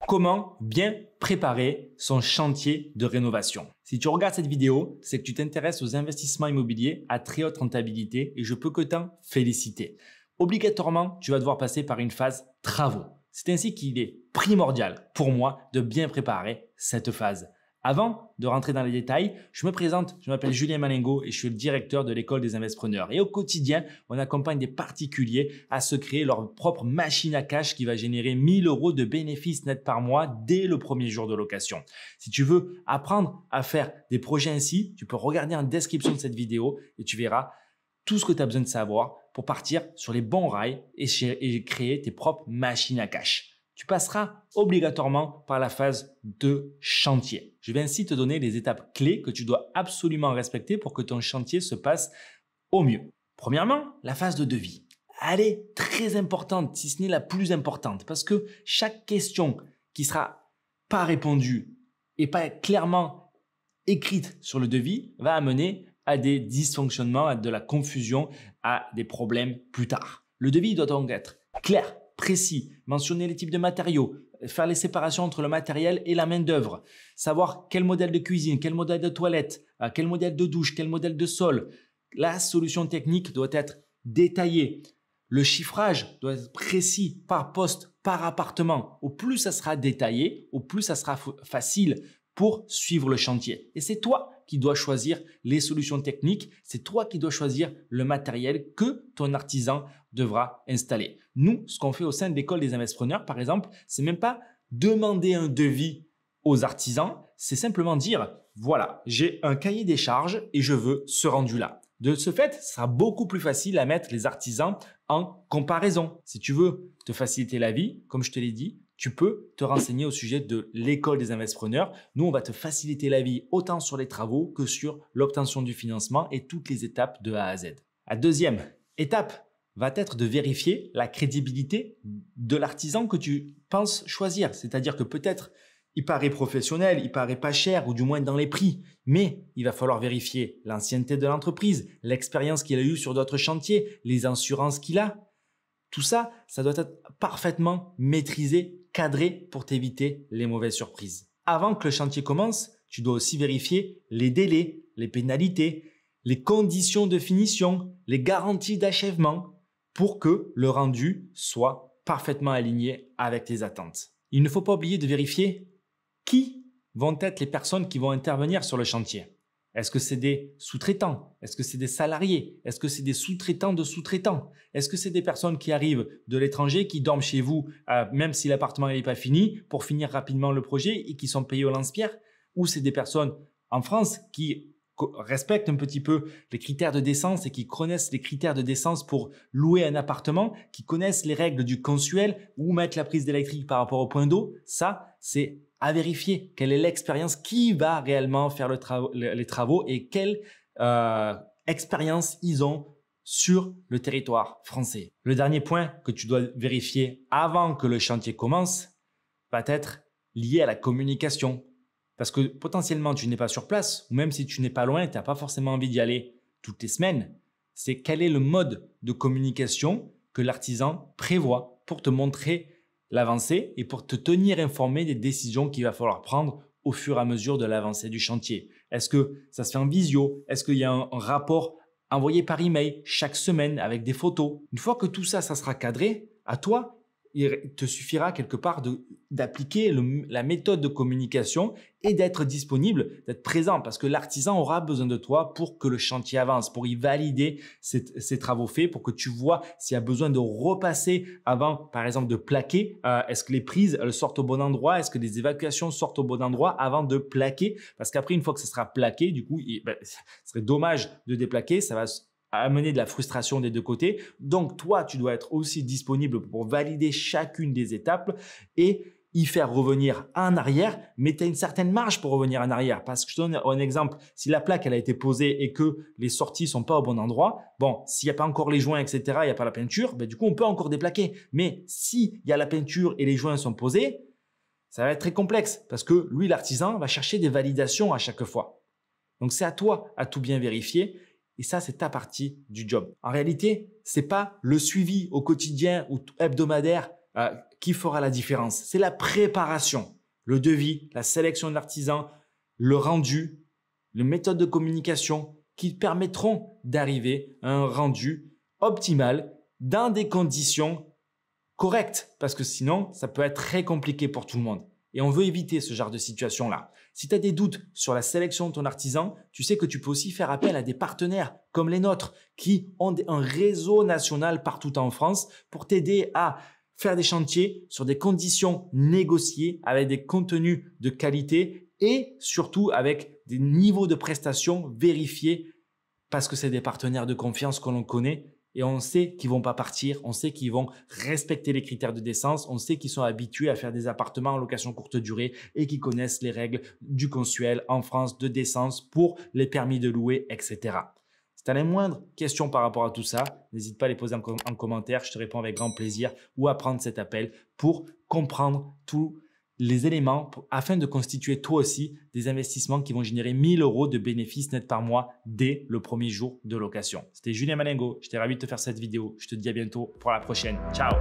Comment bien préparer son chantier de rénovation? Si tu regardes cette vidéo, c'est que tu t'intéresses aux investissements immobiliers à très haute rentabilité et je peux que t'en féliciter. Obligatoirement, tu vas devoir passer par une phase travaux. C'est ainsi qu'il est primordial pour moi de bien préparer cette phase. Avant de rentrer dans les détails, je me présente, je m'appelle Julien Malingo et je suis le directeur de l'école des investisseurs. Et au quotidien, on accompagne des particuliers à se créer leur propre machine à cash qui va générer 1 000 € de bénéfices nets par mois dès le premier jour de location. Si tu veux apprendre à faire des projets ainsi, tu peux regarder en description de cette vidéo et tu verras tout ce que tu as besoin de savoir pour partir sur les bons rails et créer tes propres machines à cash. Tu passeras obligatoirement par la phase de chantier. Je vais ainsi te donner les étapes clés que tu dois absolument respecter pour que ton chantier se passe au mieux. Premièrement, la phase de devis. Elle est très importante, si ce n'est la plus importante, parce que chaque question qui sera pas répondue et pas clairement écrite sur le devis va amener à des dysfonctionnements, à de la confusion, à des problèmes plus tard. Le devis doit donc être clair, précis, mentionner les types de matériaux, faire les séparations entre le matériel et la main-d'œuvre, savoir quel modèle de cuisine, quel modèle de toilette, quel modèle de douche, quel modèle de sol. La solution technique doit être détaillée. Le chiffrage doit être précis par poste, par appartement. Au plus ça sera détaillé, au plus ça sera facile pour suivre le chantier. Et c'est toi qui dois choisir les solutions techniques, c'est toi qui dois choisir le matériel que ton artisan devra installer. Nous, ce qu'on fait au sein de l'école des investisseurs, par exemple, c'est même pas demander un devis aux artisans, c'est simplement dire, voilà, j'ai un cahier des charges et je veux ce rendu-là. De ce fait, ce sera beaucoup plus facile à mettre les artisans en comparaison. Si tu veux te faciliter la vie, comme je te l'ai dit, tu peux te renseigner au sujet de l'école des investisseurs. Nous, on va te faciliter la vie autant sur les travaux que sur l'obtention du financement et toutes les étapes de A à Z. La deuxième étape va être de vérifier la crédibilité de l'artisan que tu penses choisir. C'est-à-dire que peut-être il paraît professionnel, il paraît pas cher ou du moins dans les prix, mais il va falloir vérifier l'ancienneté de l'entreprise, l'expérience qu'il a eue sur d'autres chantiers, les assurances qu'il a. Tout ça, ça doit être parfaitement maîtrisé, cadré pour t'éviter les mauvaises surprises. Avant que le chantier commence, tu dois aussi vérifier les délais, les pénalités, les conditions de finition, les garanties d'achèvement pour que le rendu soit parfaitement aligné avec tes attentes. Il ne faut pas oublier de vérifier qui vont être les personnes qui vont intervenir sur le chantier. Est-ce que c'est des sous-traitants? Est-ce que c'est des salariés? Est-ce que c'est des sous-traitants de sous-traitants? Est-ce que c'est des personnes qui arrivent de l'étranger, qui dorment chez vous, même si l'appartement n'est pas fini, pour finir rapidement le projet et qui sont payés au lance-pierre? Ou c'est des personnes en France qui respectent un petit peu les critères de décence et qui connaissent les critères de décence pour louer un appartement, qui connaissent les règles du consuel, où mettre la prise d'électrique par rapport au point d'eau? Ça, c'est à vérifier. Quelle est l'expérience? Qui va réellement faire les travaux et quelle expérience ils ont sur le territoire français. Le dernier point que tu dois vérifier avant que le chantier commence va être lié à la communication. Parce que potentiellement, tu n'es pas sur place ou même si tu n'es pas loin, tu n'as pas forcément envie d'y aller toutes les semaines. C'est quel est le mode de communication que l'artisan prévoit pour te montrer l'avancée et pour te tenir informé des décisions qu'il va falloir prendre au fur et à mesure de l'avancée du chantier. Est-ce que ça se fait en visio? Est-ce qu'il y a un rapport envoyé par email chaque semaine avec des photos? Une fois que tout ça, ça sera cadré, à toi, il te suffira quelque part d'appliquer la méthode de communication et d'être disponible, d'être présent parce que l'artisan aura besoin de toi pour que le chantier avance, pour y valider ses travaux faits, pour que tu vois s'il y a besoin de repasser avant, par exemple, de plaquer. Est-ce que les prises elles sortent au bon endroit? Est-ce que les évacuations sortent au bon endroit avant de plaquer? Parce qu'après, une fois que ça sera plaqué, du coup, ce serait dommage de déplaquer. Ça va amener de la frustration des deux côtés. Donc, toi, tu dois être aussi disponible pour valider chacune des étapes et y faire revenir en arrière, mais tu as une certaine marge pour revenir en arrière. Parce que je te donne un exemple, si la plaque elle a été posée et que les sorties sont pas au bon endroit, bon, s'il n'y a pas encore les joints, etc., il n'y a pas la peinture, ben, du coup, on peut encore déplaquer. Mais s'il y a la peinture et les joints sont posés, ça va être très complexe parce que lui, l'artisan, va chercher des validations à chaque fois. Donc, c'est à toi à tout bien vérifier. Et ça, c'est ta partie du job. En réalité, c'est pas le suivi au quotidien ou hebdomadaire qui fera la différence. C'est la préparation, le devis, la sélection de l'artisan, le rendu, les méthodes de communication qui permettront d'arriver à un rendu optimal dans des conditions correctes parce que sinon, ça peut être très compliqué pour tout le monde. Et on veut éviter ce genre de situation-là. Si tu as des doutes sur la sélection de ton artisan, tu sais que tu peux aussi faire appel à des partenaires comme les nôtres qui ont un réseau national partout en France pour t'aider à faire des chantiers sur des conditions négociées avec des contenus de qualité et surtout avec des niveaux de prestations vérifiés parce que c'est des partenaires de confiance que l'on connaît. Et on sait qu'ils vont pas partir, on sait qu'ils vont respecter les critères de décence, on sait qu'ils sont habitués à faire des appartements en location courte durée et qu'ils connaissent les règles du consuel en France de décence pour les permis de louer, etc. Si tu as les moindres questions par rapport à tout ça, n'hésite pas à les poser en commentaire, je te réponds avec grand plaisir ou à prendre cet appel pour comprendre tous les éléments afin de constituer toi aussi des investissements qui vont générer 1 000 € de bénéfices nets par mois dès le premier jour de location. C'était Julien Malingo, j'étais ravi de te faire cette vidéo. Je te dis à bientôt pour la prochaine. Ciao!